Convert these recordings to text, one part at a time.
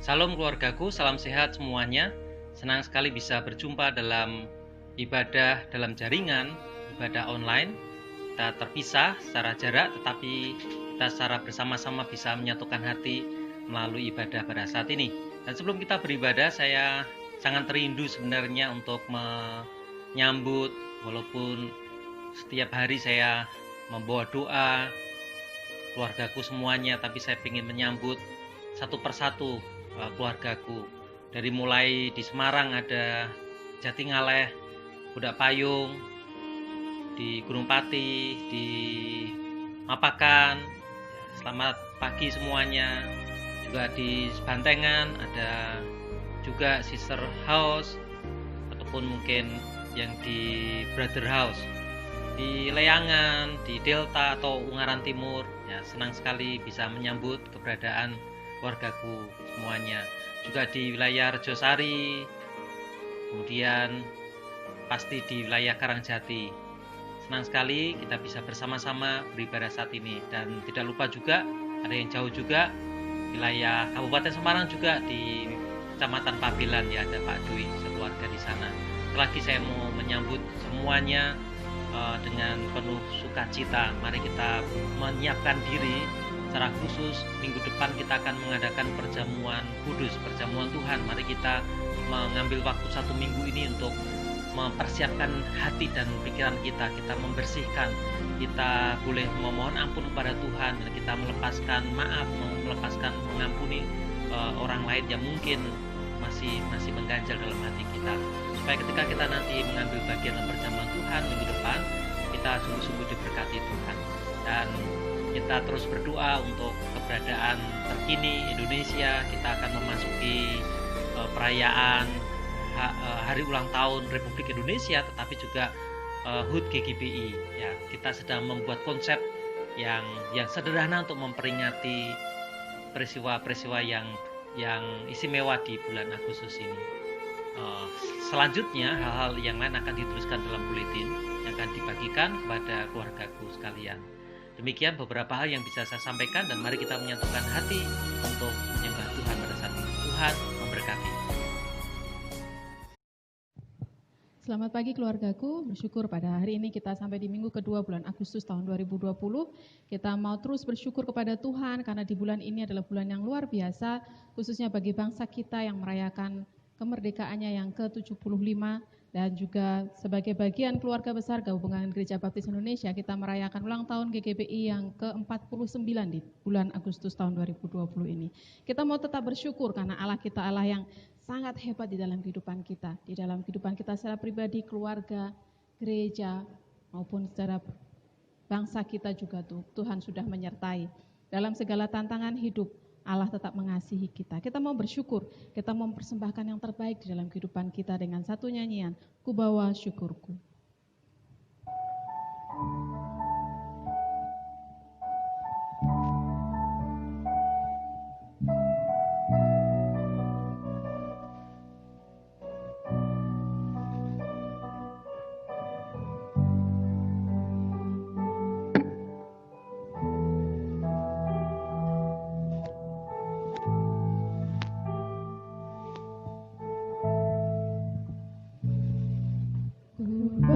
Salam keluargaku, salam sehat semuanya. Senang sekali bisa berjumpa dalam ibadah dalam jaringan, ibadah online. Kita terpisah secara jarak, tetapi kita secara bersama-sama bisa menyatukan hati melalui ibadah pada saat ini. Dan sebelum kita beribadah, saya sangat rindu sebenarnya untuk menyambut, walaupun setiap hari saya membawa doa keluargaku semuanya, tapi saya ingin menyambut satu persatu keluargaku. Dari mulai di Semarang ada Jatingaleh, Budak Payung, di Gunung Pati, di Mapakan. Selamat pagi semuanya. Juga di Bantengan ada juga Sister House, ataupun mungkin yang di Brother House, di Leangan, di Delta atau Ungaran Timur. Ya, senang sekali bisa menyambut keberadaan keluargaku semuanya. Juga di wilayah Rejosari, kemudian pasti di wilayah Karangjati. Senang sekali kita bisa bersama-sama beribadah saat ini. Dan tidak lupa juga ada yang jauh juga, wilayah Kabupaten Semarang juga di Kecamatan Pabilan, ya ada Pak Dwi sekeluarga di sana. Lagi saya mau menyambut semuanya dengan penuh sukacita. Mari kita menyiapkan diri secara khusus. Minggu depan kita akan mengadakan perjamuan kudus, perjamuan Tuhan. Mari kita mengambil waktu 1 minggu ini untuk mempersiapkan hati dan pikiran kita membersihkan, kita boleh memohon ampun kepada Tuhan, dan kita melepaskan maaf, melepaskan mengampuni orang lain yang mungkin masih mengganjal dalam hati kita, supaya ketika kita nanti mengambil bagian dalam perjamuan Tuhan minggu depan, kita sungguh-sungguh diberkati Tuhan. Dan kita terus berdoa untuk keberadaan terkini Indonesia. Kita akan memasuki perayaan hari ulang tahun Republik Indonesia, tetapi juga HUT GGBI. Ya, kita sedang membuat konsep yang sederhana untuk memperingati peristiwa-peristiwa yang istimewa di bulan Agustus ini. Selanjutnya hal-hal yang lain akan dituliskan dalam buletin yang akan dibagikan kepada keluargaku sekalian. Demikian beberapa hal yang bisa saya sampaikan, dan mari kita menyatukan hati untuk menyembah Tuhan pada saat ini. Tuhan memberkati. Selamat pagi keluargaku, bersyukur pada hari ini kita sampai di minggu kedua bulan Agustus tahun 2020. Kita mau terus bersyukur kepada Tuhan karena di bulan ini adalah bulan yang luar biasa, khususnya bagi bangsa kita yang merayakan kemerdekaannya yang ke-75, dan juga sebagai bagian keluarga besar Gabungan Gereja Baptis Indonesia, kita merayakan ulang tahun GGBI yang ke-49 di bulan Agustus tahun 2020 ini. Kita mau tetap bersyukur karena Allah kita Allah yang sangat hebat di dalam kehidupan kita secara pribadi, keluarga, gereja, maupun secara bangsa kita juga Tuhan sudah menyertai. Dalam segala tantangan hidup, Allah tetap mengasihi kita. Kita mau bersyukur, kita mau mempersembahkan yang terbaik di dalam kehidupan kita dengan satu nyanyian, Ku Bawa Syukurku. Ku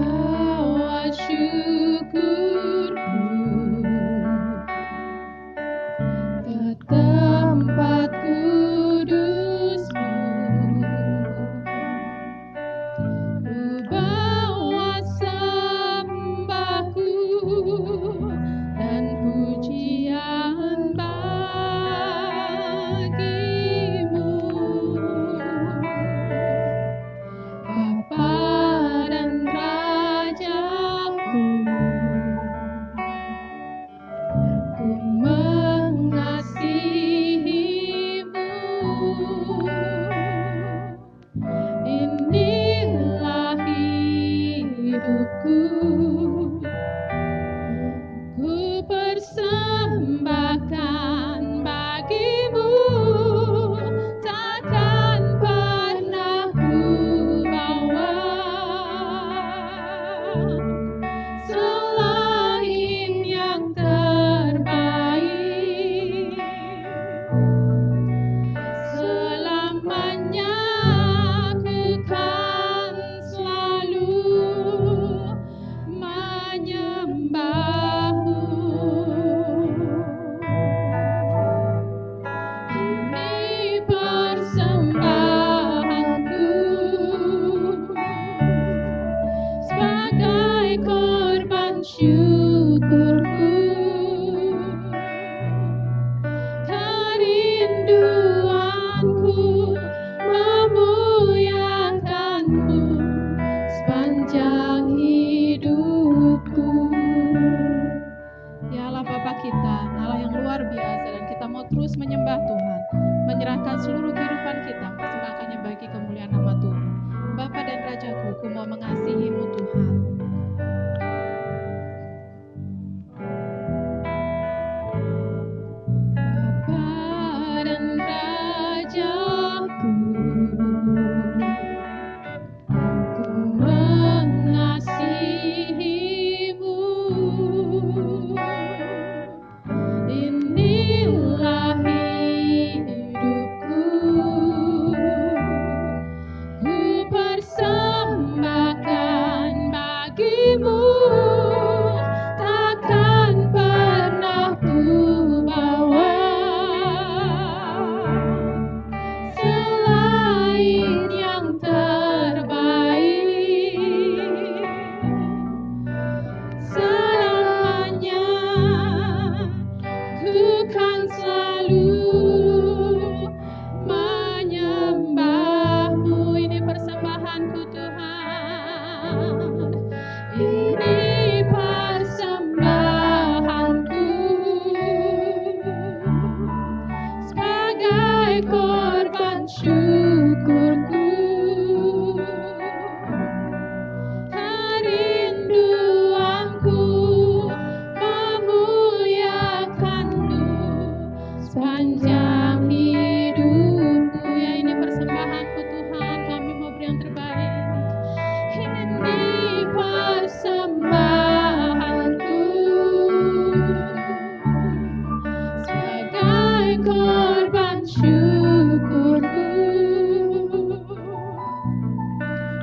syukurku,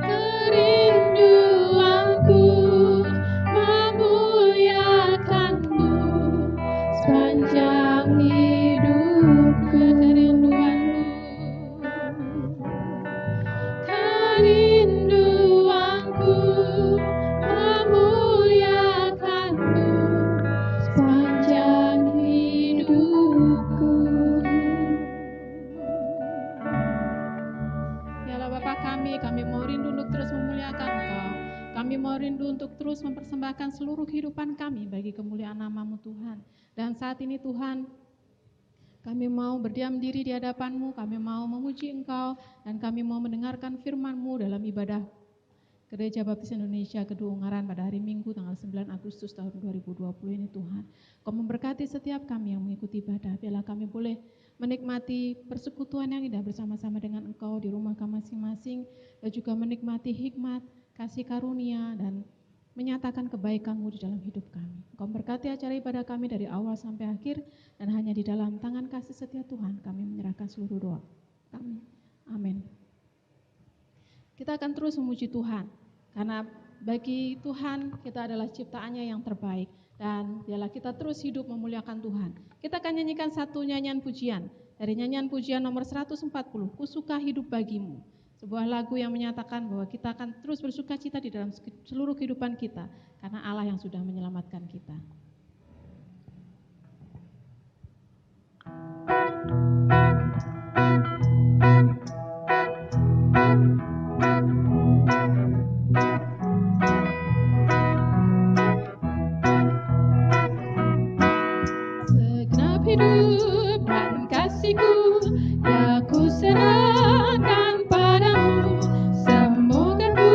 kerinduanku memuliakanmu sepanjang hidupku, kerinduanku memuliakanmu sepanjang hidupku. Ya Allah Bapa kami mau rindu untuk terus memuliakan Engkau. Kami mau rindu untuk terus mempersembahkan seluruh kehidupan kami bagi kemuliaan nama-Mu Tuhan. Dan saat ini Tuhan, kami mau berdiam diri di hadapan-Mu, kami mau memuji Engkau, dan kami mau mendengarkan firman-Mu dalam ibadah Gereja Baptis Indonesia Kedua Ungaran pada hari Minggu tanggal 9 Agustus tahun 2020 ini Tuhan. Kau memberkati setiap kami yang mengikuti ibadah. Biarlah kami boleh menikmati persekutuan yang indah bersama-sama dengan Engkau di rumah kami masing-masing, dan juga menikmati hikmat, kasih karunia, dan menyatakan kebaikan-Mu di dalam hidup kami. Engkau berkati acara ibadah kami dari awal sampai akhir, dan hanya di dalam tangan kasih setia Tuhan kami menyerahkan seluruh doa kami. Amin. Kita akan terus memuji Tuhan, karena bagi Tuhan kita adalah ciptaannya yang terbaik, dan biarlah kita terus hidup memuliakan Tuhan. Kita akan nyanyikan satu nyanyian pujian, dari nyanyian pujian nomor 140, Ku Suka Hidup Bagimu. Sebuah lagu yang menyatakan bahwa kita akan terus bersuka cita di dalam seluruh kehidupan kita, karena Allah yang sudah menyelamatkan kita. Segenap hidup dan kasihku, ya ku serahkan padamu. Semoga ku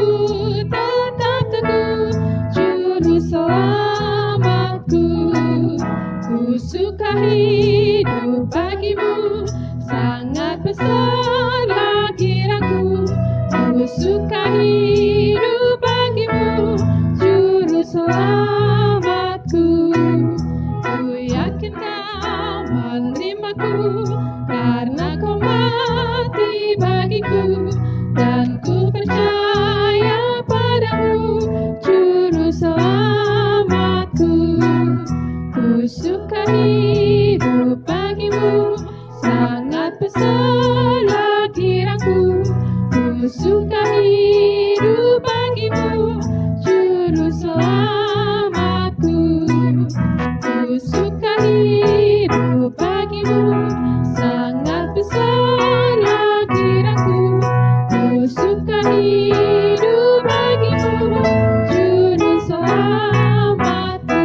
tetap teguh, juru selamatku. Ku suka hidup bagimu, sangat besarlah kirangku. Ku suka hidup bagimu, juru selamatku. Ku yakin Kau menerimaku, karena Kau mati bagiku, dan ku percaya padamu, juru selamatku. Ku suka hidup bagimu, sangat besarlah kirangku. Ku suka hidup bagimu, juru selamatku. Ku suka hidup bagimu, sangat besarlah kirangku. Ku suka hidup bagimu, juru selamatku.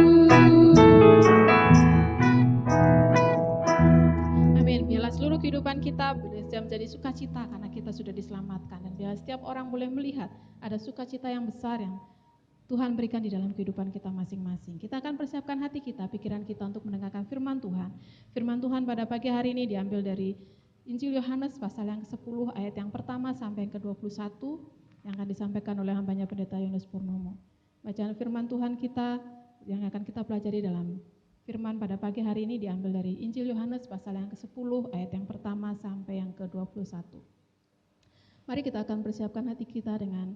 Amin. Biarlah seluruh kehidupan kita bisa menjadi sukacita karena kita sudah diselamatkan, dan biarlah setiap orang boleh melihat ada sukacita yang besar yang Tuhan berikan di dalam kehidupan kita masing-masing. Kita akan persiapkan hati kita, pikiran kita untuk mendengarkan firman Tuhan. Firman Tuhan pada pagi hari ini diambil dari Injil Yohanes pasal yang ke-10 ayat yang pertama sampai yang ke-21 yang akan disampaikan oleh hambanya Pendeta Yones Purnomo. Bacaan firman Tuhan kita yang akan kita pelajari dalam firman pada pagi hari ini diambil dari Injil Yohanes pasal yang ke-10 ayat yang pertama sampai yang ke-21. Mari kita akan persiapkan hati kita dengan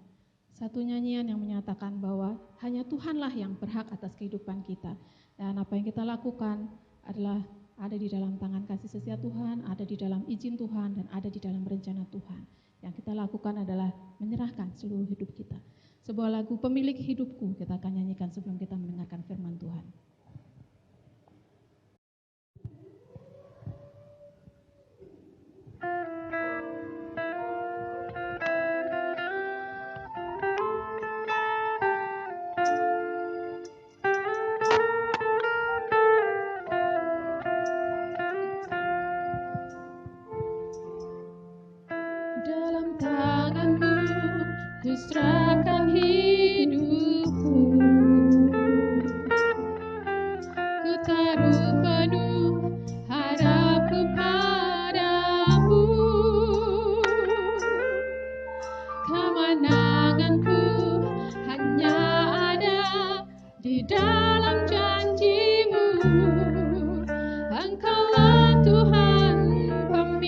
satu nyanyian yang menyatakan bahwa hanya Tuhanlah yang berhak atas kehidupan kita. Dan apa yang kita lakukan adalah ada di dalam tangan kasih setia Tuhan, ada di dalam izin Tuhan, dan ada di dalam rencana Tuhan. Yang kita lakukan adalah menyerahkan seluruh hidup kita. Sebuah lagu Pemilik Hidupku kita akan nyanyikan sebelum kita mendengarkan firman Tuhan. Dalam tangan-Mu ku serahkan hidupku, ku taruh penuh harapku padamu. Kemenanganku hanya ada di dalam janji-Mu. Engkaulah Tuhan pemilik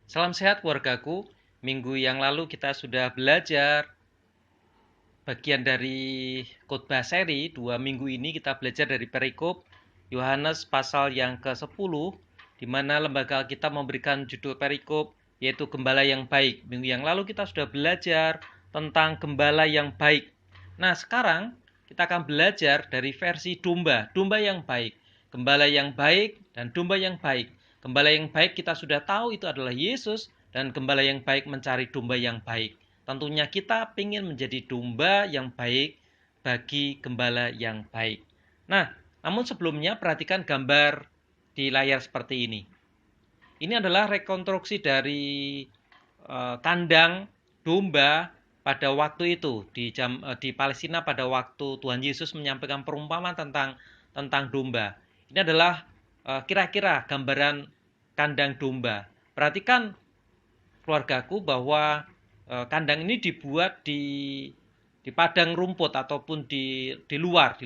Salam sehat keluargaku. Minggu yang lalu kita sudah belajar bagian dari khotbah seri. 2 minggu ini kita belajar dari perikop Yohanes pasal yang ke-10, di mana lembaga kita memberikan judul perikop yaitu Gembala yang Baik. Minggu yang lalu kita sudah belajar tentang gembala yang baik. Nah, sekarang kita akan belajar dari versi domba yang baik. Gembala yang baik dan domba yang baik. Gembala yang baik kita sudah tahu itu adalah Yesus, dan gembala yang baik mencari domba yang baik. Tentunya kita ingin menjadi domba yang baik bagi gembala yang baik. Nah, namun sebelumnya perhatikan gambar di layar seperti ini. Ini adalah rekonstruksi dari kandang domba pada waktu itu di Palestina pada waktu Tuhan Yesus menyampaikan perumpamaan tentang domba. Ini adalah kira-kira gambaran kandang domba. Perhatikan keluargaku bahwa kandang ini dibuat di padang rumput ataupun di luar.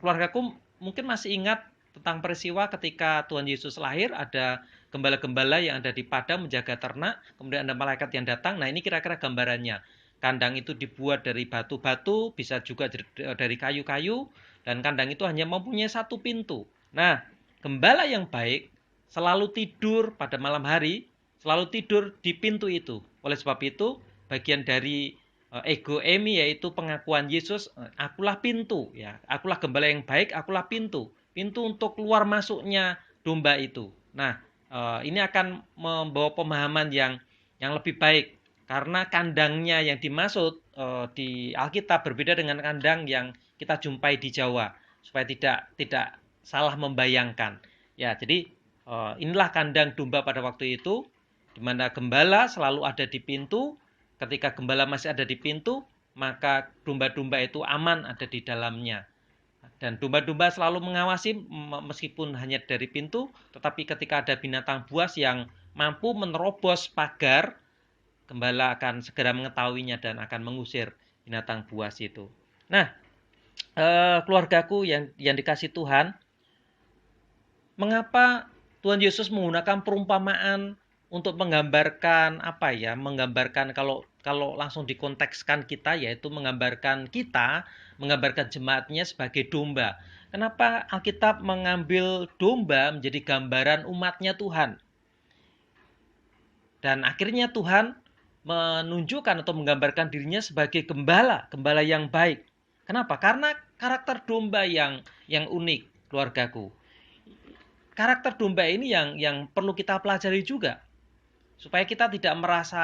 Keluargaku mungkin masih ingat tentang peristiwa ketika Tuhan Yesus lahir, ada gembala-gembala yang ada di padang menjaga ternak, kemudian ada malaikat yang datang. Nah, ini kira-kira gambarannya. Kandang itu dibuat dari batu-batu, bisa juga dari kayu-kayu, dan kandang itu hanya mempunyai satu pintu. Nah, gembala yang baik selalu tidur pada malam hari, selalu tidur di pintu itu. Oleh sebab itu, bagian dari ego emi, yaitu pengakuan Yesus, akulah pintu, ya. Akulah gembala yang baik, akulah pintu. Pintu untuk keluar masuknya domba itu. Nah, ini akan membawa pemahaman yang lebih baik, karena kandangnya yang dimaksud di Alkitab berbeda dengan kandang yang kita jumpai di Jawa, supaya tidak salah membayangkan. Ya, jadi inilah kandang domba pada waktu itu, di mana gembala selalu ada di pintu. Ketika gembala masih ada di pintu, maka domba-domba itu aman ada di dalamnya. Dan domba-domba selalu mengawasi meskipun hanya dari pintu, tetapi ketika ada binatang buas yang mampu menerobos pagar, gembala akan segera mengetahuinya dan akan mengusir binatang buas itu. Nah, keluargaku yang dikasih Tuhan, mengapa Tuhan Yesus menggunakan perumpamaan untuk menggambarkan apa ya? Menggambarkan kalau langsung dikontekskan kita, yaitu menggambarkan jemaatnya sebagai domba. Kenapa Alkitab mengambil domba menjadi gambaran umatnya Tuhan? Dan akhirnya Tuhan menunjukkan atau menggambarkan dirinya sebagai gembala yang baik. Kenapa? Karena karakter domba yang unik, keluargaku. Karakter domba ini yang perlu kita pelajari juga, supaya kita tidak merasa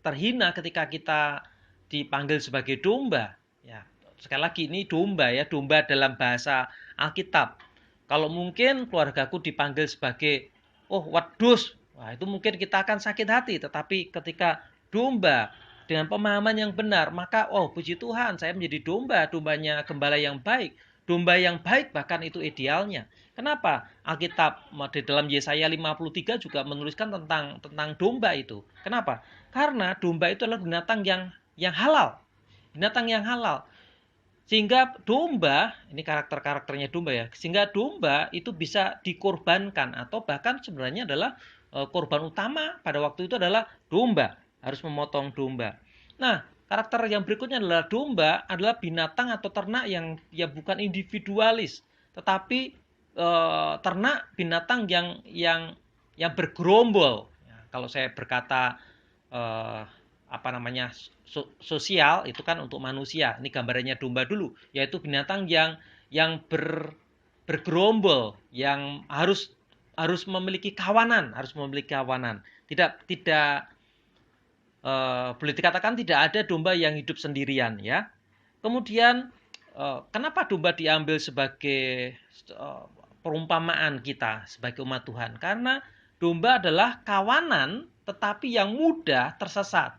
terhina ketika kita dipanggil sebagai domba. Ya, sekali lagi ini domba ya, domba dalam bahasa Alkitab. Kalau mungkin keluargaku dipanggil sebagai wedus, wah itu mungkin kita akan sakit hati. Tetapi ketika domba dengan pemahaman yang benar, maka puji Tuhan, saya menjadi dombanya gembala yang baik. Domba yang baik bahkan itu idealnya. Kenapa? Alkitab di dalam Yesaya 53 juga menuliskan tentang domba itu. Kenapa? Karena domba itu adalah binatang yang halal. Binatang yang halal. Sehingga domba, ini karakternya domba ya. Sehingga domba itu bisa dikorbankan, atau bahkan sebenarnya adalah korban utama pada waktu itu adalah domba. Harus memotong domba. Nah, karakter yang berikutnya adalah domba adalah binatang atau ternak yang bukan individualis, tetapi ternak binatang yang bergerombol. Ya, kalau saya berkata sosial, itu kan untuk manusia. Ini gambarannya domba dulu, yaitu binatang yang bergerombol, yang harus memiliki kawanan, Tidak boleh dikatakan tidak ada domba yang hidup sendirian, ya. Kemudian kenapa domba diambil sebagai perumpamaan kita sebagai umat Tuhan? Karena domba adalah kawanan tetapi yang mudah tersesat.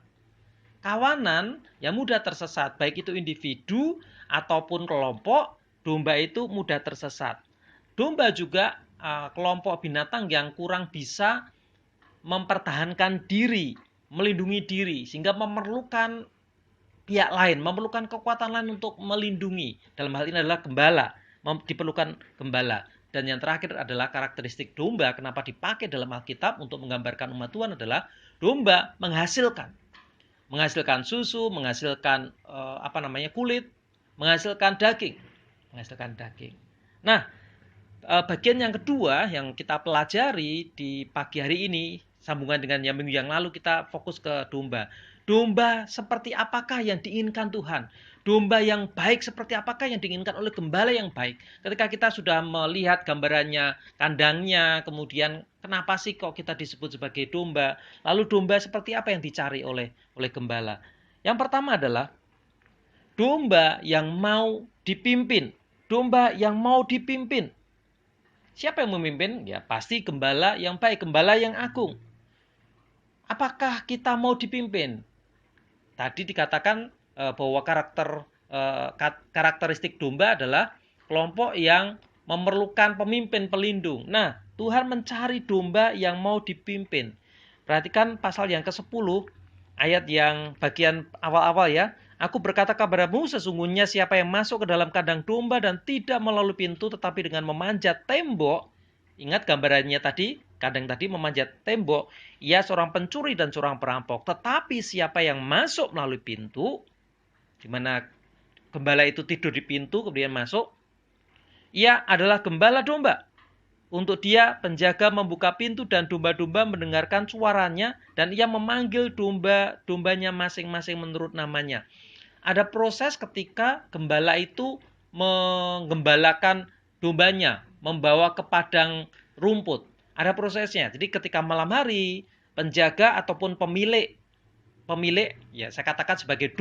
Kawanan yang mudah tersesat, baik itu individu ataupun kelompok, domba itu mudah tersesat. Domba juga kelompok binatang yang kurang bisa mempertahankan diri, melindungi diri, sehingga memerlukan pihak lain, memerlukan kekuatan lain untuk melindungi. Dalam hal ini adalah gembala, diperlukan gembala. Dan yang terakhir adalah karakteristik domba. Kenapa dipakai dalam Alkitab untuk menggambarkan umat Tuhan adalah domba menghasilkan susu, menghasilkan kulit, menghasilkan daging. Nah, bagian yang kedua yang kita pelajari di pagi hari ini, sambungan dengan yang minggu yang lalu, kita fokus ke domba. Domba seperti apakah yang diinginkan Tuhan? Domba yang baik seperti apakah yang diinginkan oleh gembala yang baik? Ketika kita sudah melihat gambarannya, kandangnya, kemudian kenapa sih kok kita disebut sebagai domba? Lalu domba seperti apa yang dicari oleh gembala? Yang pertama adalah domba yang mau dipimpin. Domba yang mau dipimpin. Siapa yang memimpin? Ya pasti gembala yang baik, gembala yang agung. Apakah kita mau dipimpin? Tadi dikatakan bahwa karakteristik domba adalah kelompok yang memerlukan pemimpin pelindung. Nah, Tuhan mencari domba yang mau dipimpin. Perhatikan pasal yang ke-10, ayat yang bagian awal-awal ya. Aku berkata kepadamu, sesungguhnya siapa yang masuk ke dalam kandang domba dan tidak melalui pintu tetapi dengan memanjat tembok. Ingat gambarannya tadi, kandang tadi memanjat tembok. Ia seorang pencuri dan seorang perampok. Tetapi siapa yang masuk melalui pintu, di mana gembala itu tidur di pintu kemudian masuk, ia adalah gembala domba. Untuk dia penjaga membuka pintu dan domba-domba mendengarkan suaranya dan ia memanggil domba-dombanya masing-masing menurut namanya. Ada proses ketika gembala itu menggembalakan dombanya, membawa ke padang rumput. Ada prosesnya. Jadi ketika malam hari, penjaga ataupun pemilik ya saya katakan sebagai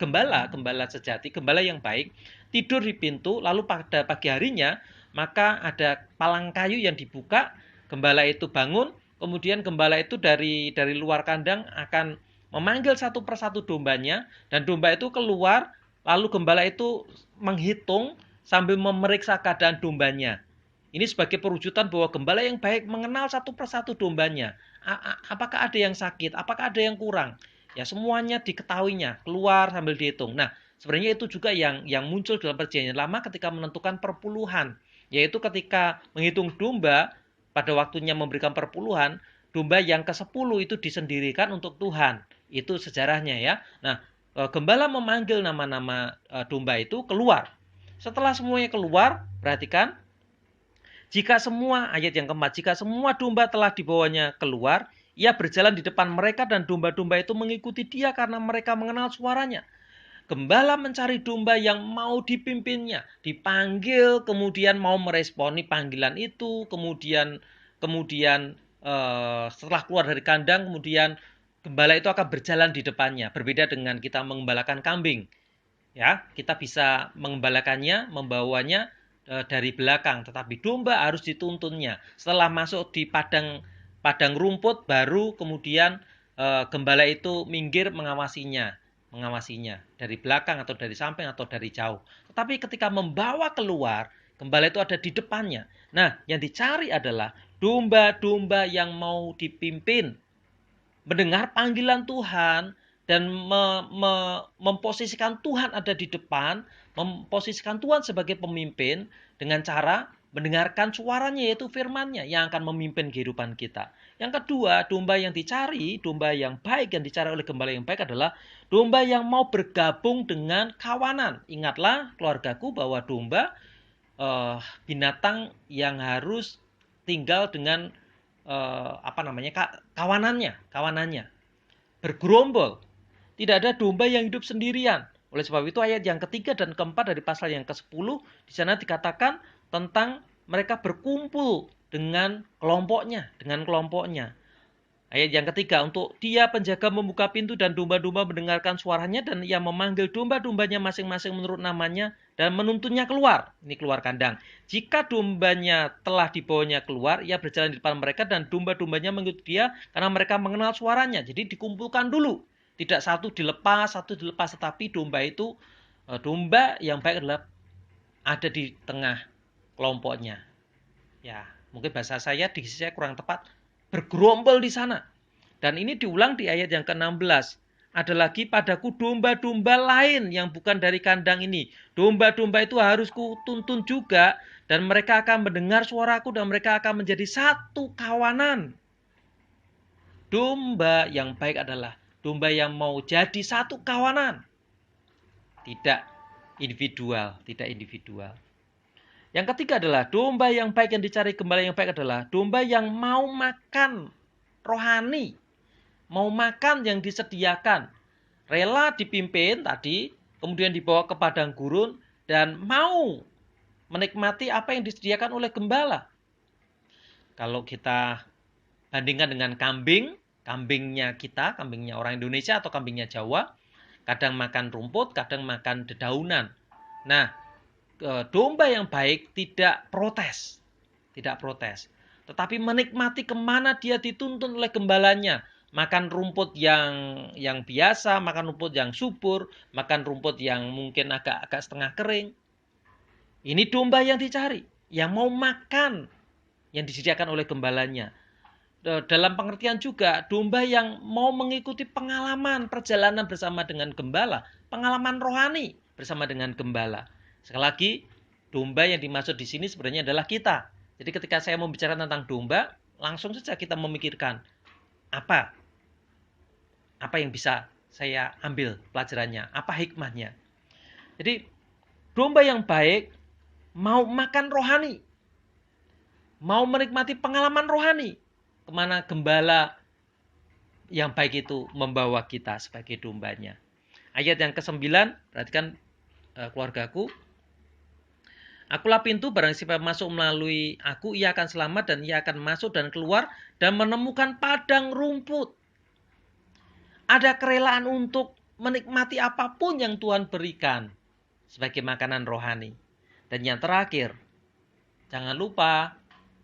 gembala sejati, gembala yang baik, tidur di pintu, lalu pada pagi harinya maka ada palang kayu yang dibuka, gembala itu bangun, kemudian gembala itu dari luar kandang akan memanggil satu persatu dombanya, dan domba itu keluar, lalu gembala itu menghitung sambil memeriksa keadaan dombanya. Ini sebagai perwujudan bahwa gembala yang baik mengenal satu persatu dombanya. Apakah ada yang sakit? Apakah ada yang kurang? Ya semuanya diketahuinya, keluar sambil dihitung. Nah, sebenarnya itu juga yang muncul dalam Perjanjian Lama ketika menentukan perpuluhan. Yaitu ketika menghitung domba, pada waktunya memberikan perpuluhan, domba yang ke-10 itu disendirikan untuk Tuhan. Itu sejarahnya ya. Nah, gembala memanggil nama-nama domba itu keluar. Setelah semuanya keluar, perhatikan, jika semua, ayat yang keempat, jika semua domba telah dibawanya keluar, ia berjalan di depan mereka dan domba-domba itu mengikuti dia karena mereka mengenal suaranya. Gembala mencari domba yang mau dipimpinnya, dipanggil, kemudian mau meresponi panggilan itu, kemudian setelah keluar dari kandang, kemudian gembala itu akan berjalan di depannya. Berbeda dengan kita mengembalakan kambing, ya kita bisa mengembalakannya, membawanya dari belakang, tetapi domba harus dituntunnya. Setelah masuk di padang rumput, baru kemudian gembala itu minggir mengawasinya dari belakang atau dari samping atau dari jauh. Tetapi ketika membawa keluar, gembala itu ada di depannya. Nah, yang dicari adalah domba-domba yang mau dipimpin, mendengar panggilan Tuhan dan memposisikan Tuhan ada di depan, memposisikan Tuhan sebagai pemimpin dengan cara mendengarkan suaranya, yaitu firman-Nya yang akan memimpin kehidupan kita. Yang kedua, domba yang dicari, domba yang baik yang dicari oleh gembala yang baik adalah domba yang mau bergabung dengan kawanan. Ingatlah keluargaku bahwa domba binatang yang harus tinggal dengan kawanannya. Bergerombol. Tidak ada domba yang hidup sendirian. Oleh sebab itu ayat yang ketiga dan keempat dari pasal yang ke-10 di sana dikatakan tentang mereka berkumpul dengan kelompoknya. Ayat yang ketiga, untuk dia penjaga membuka pintu dan domba-domba mendengarkan suaranya dan ia memanggil domba-dombanya masing-masing menurut namanya dan menuntunnya keluar. Ini keluar kandang. Jika dombanya telah dibawanya keluar, ia berjalan di depan mereka dan domba-dombanya mengikuti dia karena mereka mengenal suaranya. Jadi dikumpulkan dulu. Tidak satu dilepas, tetapi domba yang baik adalah ada di tengah kelompoknya. Ya, mungkin bahasa saya, diksi saya kurang tepat, bergerombol di sana. Dan ini diulang di ayat yang ke-16. Ada lagi, padaku domba-domba lain yang bukan dari kandang ini. Domba-domba itu harus kutuntun juga Dan mereka akan mendengar suaraku dan mereka akan menjadi satu kawanan. Domba yang baik adalah domba yang mau jadi satu kawanan. Tidak individual, tidak individual. Yang ketiga adalah domba yang baik, yang dicari gembala yang baik adalah domba yang mau makan rohani. Mau makan yang disediakan. Rela dipimpin tadi, kemudian dibawa ke padang gurun, dan mau menikmati apa yang disediakan oleh gembala. Kalau kita bandingkan dengan kambing, kambingnya kita, kambingnya orang Indonesia atau kambingnya Jawa, kadang makan rumput, kadang makan dedaunan. Nah, domba yang baik tidak protes, tetapi menikmati kemana dia dituntun oleh gembalanya. Makan rumput yang biasa, makan rumput yang subur, makan rumput yang mungkin agak setengah kering. Ini domba yang dicari, yang mau makan yang disediakan oleh gembalanya. Dalam pengertian juga, domba yang mau mengikuti pengalaman perjalanan bersama dengan gembala, pengalaman rohani bersama dengan gembala. Sekali lagi, domba yang dimaksud di sini sebenarnya adalah kita. Jadi ketika saya membicarakan tentang domba, langsung saja kita memikirkan apa yang bisa saya ambil pelajarannya, apa hikmahnya. Jadi domba yang baik mau makan rohani, mau menikmati pengalaman rohani, kemana gembala yang baik itu membawa kita sebagai dombanya. Ayat yang ke-9, perhatikan keluargaku. Akulah pintu, barang siapa masuk melalui aku, ia akan selamat dan ia akan masuk dan keluar dan menemukan padang rumput. Ada kerelaan untuk menikmati apapun yang Tuhan berikan sebagai makanan rohani. Dan yang terakhir, jangan lupa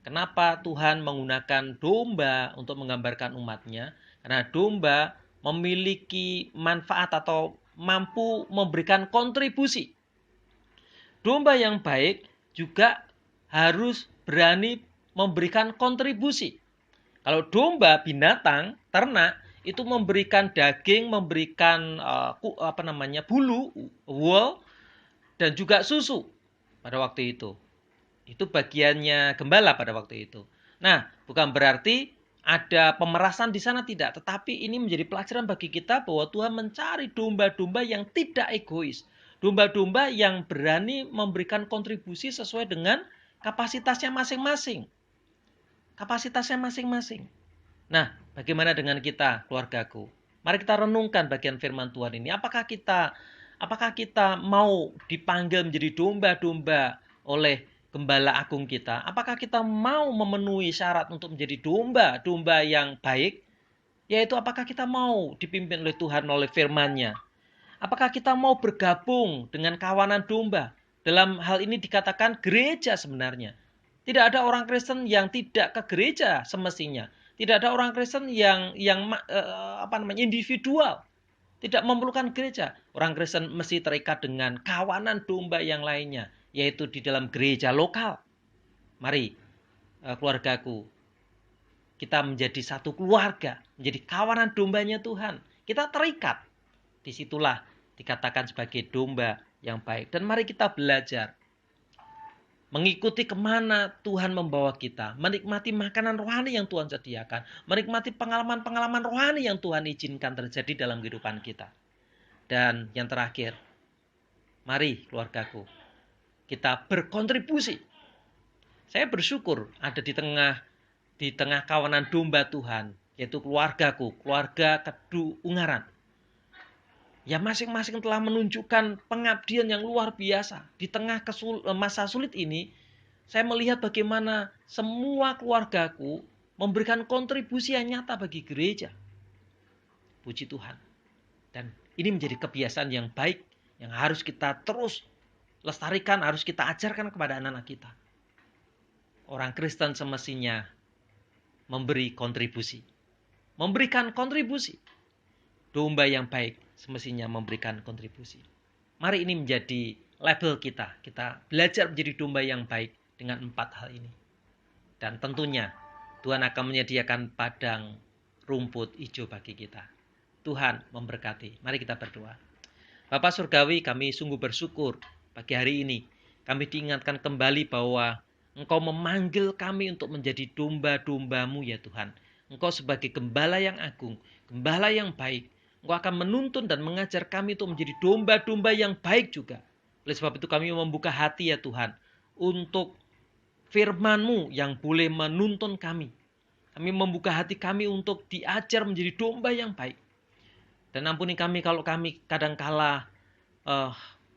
kenapa Tuhan menggunakan domba untuk menggambarkan umatnya. Karena domba memiliki manfaat atau mampu memberikan kontribusi. Domba yang baik juga harus berani memberikan kontribusi. Kalau domba, binatang, ternak, itu memberikan daging, memberikan bulu, wool, dan juga susu pada waktu itu. Itu bagiannya gembala pada waktu itu. Nah, bukan berarti ada pemerasan di sana, tidak. Tetapi ini menjadi pelajaran bagi kita bahwa Tuhan mencari domba-domba yang tidak egois. Domba-domba yang berani memberikan kontribusi sesuai dengan kapasitasnya masing-masing. Nah, bagaimana dengan kita, keluargaku? Mari kita renungkan bagian firman Tuhan ini. Apakah kita mau dipanggil menjadi domba-domba oleh Gembala Agung kita? Apakah kita mau memenuhi syarat untuk menjadi domba-domba yang baik? Yaitu apakah kita mau dipimpin oleh Tuhan melalui firman-Nya? Apakah kita mau bergabung dengan kawanan domba? Dalam hal ini dikatakan gereja sebenarnya. Tidak ada orang Kristen yang tidak ke gereja semestinya. Tidak ada orang Kristen yang individual. Tidak memerlukan gereja. Orang Kristen mesti terikat dengan kawanan domba yang lainnya, yaitu di dalam gereja lokal. Mari, keluargaku, kita menjadi satu keluarga, menjadi kawanan dombanya Tuhan. Kita terikat. Disitulah dikatakan sebagai domba yang baik. Dan mari kita belajar mengikuti kemana Tuhan membawa kita, menikmati makanan rohani yang Tuhan sediakan, menikmati pengalaman-pengalaman rohani yang Tuhan izinkan terjadi dalam kehidupan kita. Dan yang terakhir, mari keluargaku, kita berkontribusi. Saya bersyukur ada di tengah kawanan domba Tuhan, yaitu keluargaku, keluarga Kedu Ungaran. Ya, masing-masing telah menunjukkan pengabdian yang luar biasa. Di tengah masa sulit ini, saya melihat bagaimana semua keluargaku memberikan kontribusi yang nyata bagi gereja. Puji Tuhan. Dan ini menjadi kebiasaan yang baik, yang harus kita terus lestarikan, harus kita ajarkan kepada anak-anak kita. Orang Kristen semestinya memberi kontribusi. Memberikan kontribusi. Domba yang baik semestinya memberikan kontribusi. Mari ini menjadi label kita. Kita belajar menjadi domba yang baik dengan 4 hal ini. Dan tentunya Tuhan akan menyediakan padang rumput hijau bagi kita. Tuhan memberkati. Mari kita berdoa. Bapa Surgawi, kami sungguh bersyukur pagi hari ini. Kami diingatkan kembali bahwa Engkau memanggil kami untuk menjadi domba-domba-Mu ya Tuhan. Engkau sebagai gembala yang agung, gembala yang baik. Engkau akan menuntun dan mengajar kami untuk menjadi domba-domba yang baik juga. Oleh sebab itu kami membuka hati ya Tuhan, untuk firman-Mu yang boleh menuntun kami. Kami membuka hati kami untuk diajar menjadi domba yang baik. Dan ampuni kami kalau kami kadangkala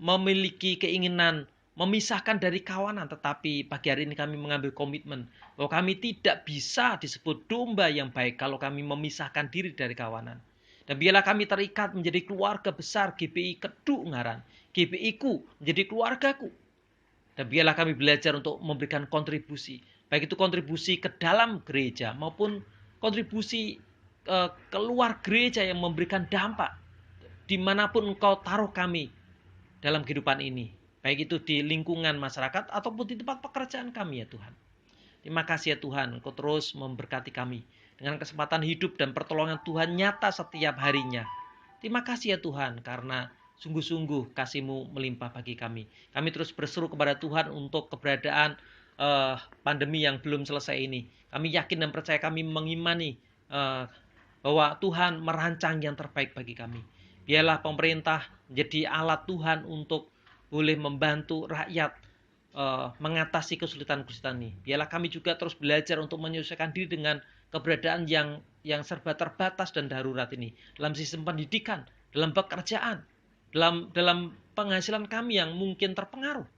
memiliki keinginan memisahkan dari kawanan, tetapi pagi hari ini kami mengambil komitmen bahwa kami tidak bisa disebut domba yang baik kalau kami memisahkan diri dari kawanan. Dan biarlah kami terikat menjadi keluarga besar GPI Keduk Ngaran, GPI ku menjadi keluargaku. Dan biarlah kami belajar untuk memberikan kontribusi, baik itu kontribusi ke dalam gereja maupun kontribusi keluar gereja yang memberikan dampak dimanapun Engkau taruh kami dalam kehidupan ini, baik itu di lingkungan masyarakat ataupun di tempat pekerjaan kami ya Tuhan. Terima kasih ya Tuhan, Engkau terus memberkati kami dengan kesempatan hidup dan pertolongan Tuhan nyata setiap harinya. Terima kasih ya Tuhan, karena sungguh-sungguh kasih-Mu melimpah bagi kami. Kami terus berseru kepada Tuhan untuk keberadaan pandemi yang belum selesai ini. Kami yakin dan percaya, kami mengimani bahwa Tuhan merancang yang terbaik bagi kami. Biarlah pemerintah menjadi alat Tuhan untuk boleh membantu rakyat mengatasi kesulitan-kesulitan ini. Biarlah kami juga terus belajar untuk menyesuaikan diri dengan keberadaan yang serba terbatas dan darurat ini. Dalam sistem pendidikan, dalam pekerjaan, dalam penghasilan kami yang mungkin terpengaruh.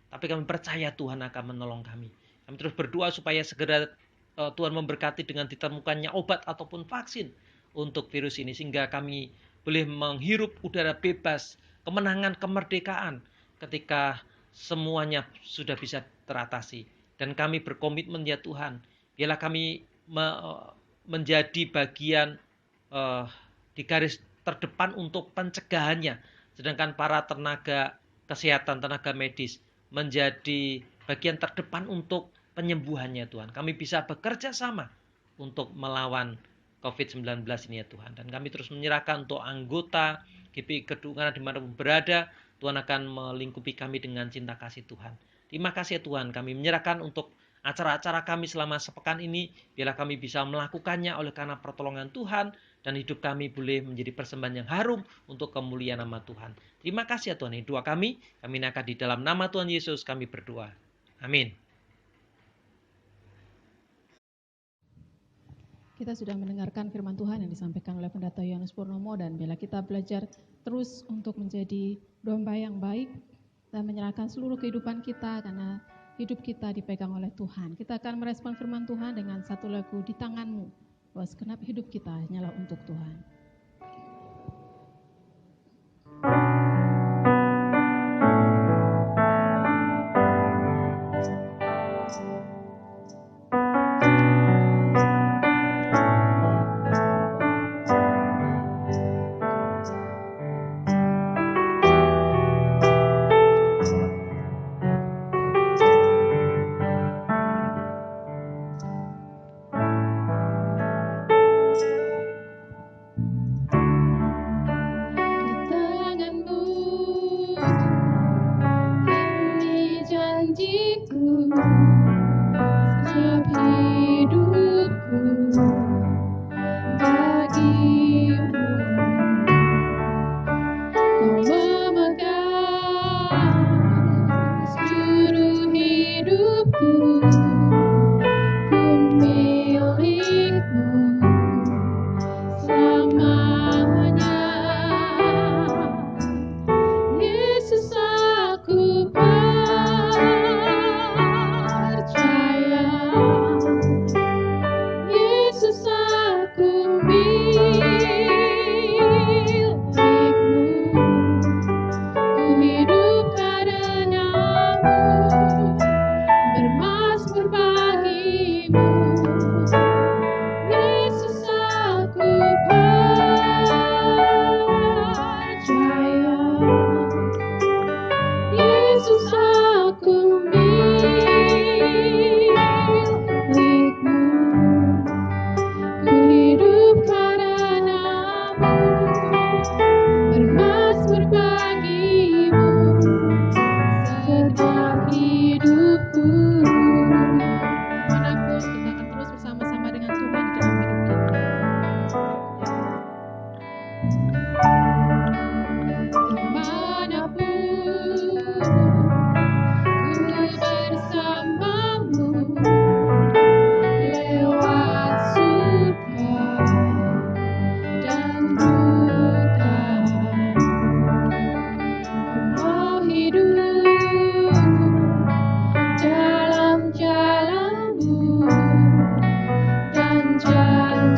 Tapi kami percaya Tuhan akan menolong kami. Kami terus berdoa supaya segera Tuhan memberkati dengan ditemukannya obat ataupun vaksin untuk virus ini, sehingga kami boleh menghirup udara bebas, kemenangan, kemerdekaan ketika semuanya sudah bisa teratasi. Dan kami berkomitmen ya Tuhan, biarlah kami menjadi bagian di garis terdepan untuk pencegahannya, sedangkan para tenaga kesehatan, tenaga medis menjadi bagian terdepan untuk penyembuhannya Tuhan. Kami bisa bekerja sama untuk melawan COVID-19 ini ya Tuhan. Dan kami terus menyerahkan untuk anggota GPI Keduk Ngaran dimanapun berada, Tuhan akan melingkupi kami dengan cinta kasih Tuhan. Terima kasih ya Tuhan, kami menyerahkan untuk acara-acara kami selama sepekan ini, biarlah kami bisa melakukannya oleh karena pertolongan Tuhan, dan hidup kami boleh menjadi persembahan yang harum untuk kemuliaan nama Tuhan. Terima kasih ya Tuhan, ini doa kami naikkan di dalam nama Tuhan Yesus kami berdoa. Amin. Kita sudah mendengarkan firman Tuhan yang disampaikan oleh Pendeta Yohanes Purnomo, dan bila kita belajar terus untuk menjadi domba yang baik dan menyerahkan seluruh kehidupan kita, karena hidup kita dipegang oleh Tuhan. Kita akan merespon firman Tuhan dengan satu lagu, Di Tangan-Mu, bahwa segenap hidup kita hanyalah untuk Tuhan.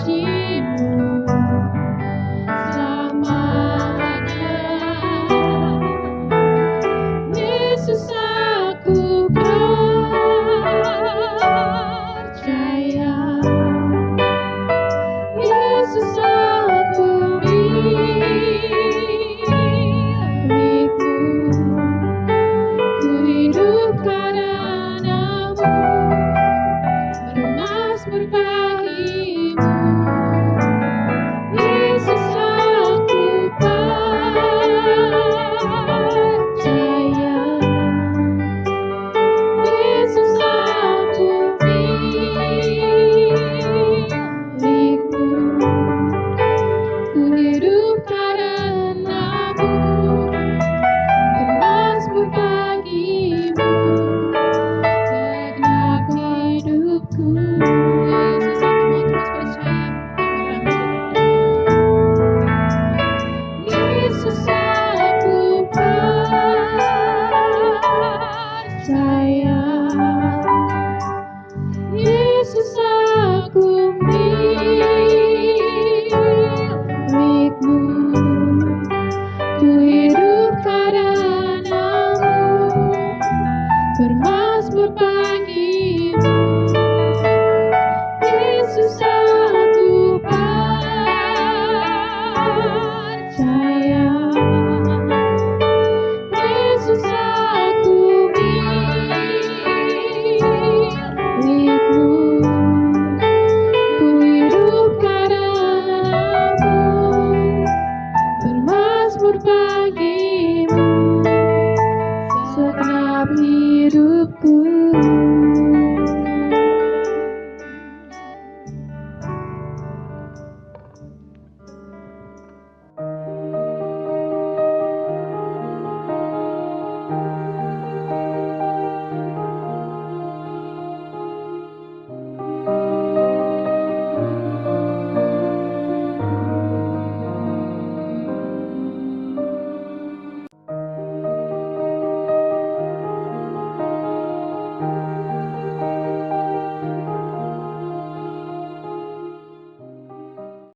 jiwa